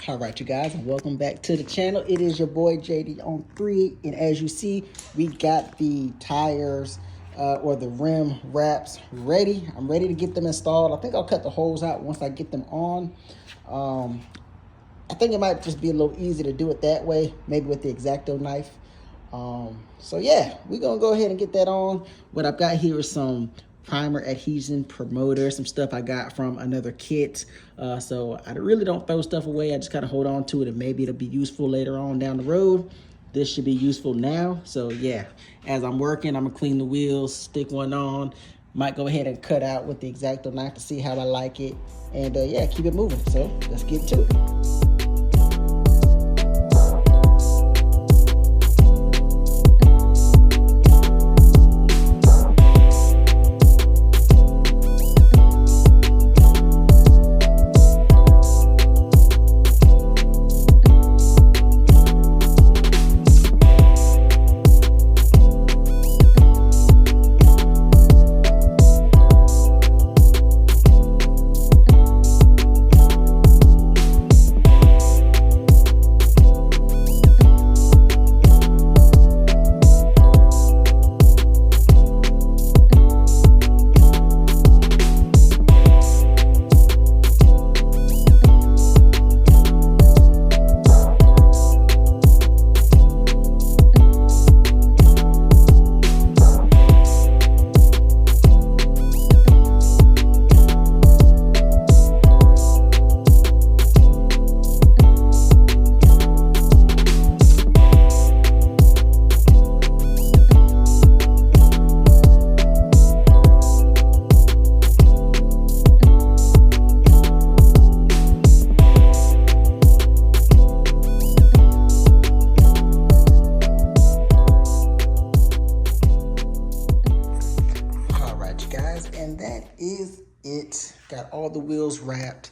All right, you guys, and welcome back to the channel. It is your boy JD on 3, and as you see, we got the tires or the rim wraps ready. I'm ready to get them installed. I think I'll cut the holes out once I get them on. I think it might just be a little easier to do it that way, maybe with the X-Acto knife. So yeah, we're gonna go ahead and get that on. What I've got here is some primer, adhesion, promoter, some stuff I got from another kit. So I really don't throw stuff away. I just kind of hold on to it, and maybe it'll be useful later on down the road. This should be useful now. So yeah, as I'm working, I'm gonna clean the wheels, stick one on. Might go ahead and cut out with the X-Acto knife to see how I like it. And yeah, keep it moving. So let's get to it. And that is it. Got all the wheels wrapped.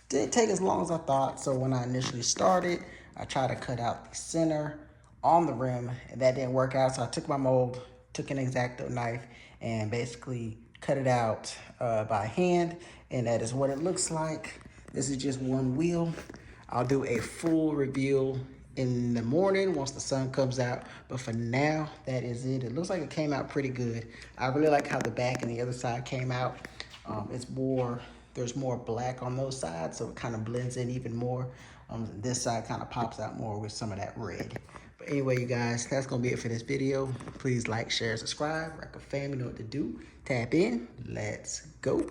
Didn't take as long as I thought. So when I initially started, I tried to cut out the center on the rim, and that didn't work out. So I took my mold, took an X-Acto knife, and basically cut it out by hand. And that is what it looks like. This is just one wheel. I'll do a full review in the morning once the sun comes out, but for now, that is it. It looks like it came out pretty good. I really like how the back and the other side came out. There's more black on those sides, so it kind of blends in even more. This side kind of pops out more with some of that red. But anyway, you guys, that's gonna be it for this video. Please like, share, subscribe. Ryker family, know what to do. Tap in. Let's go.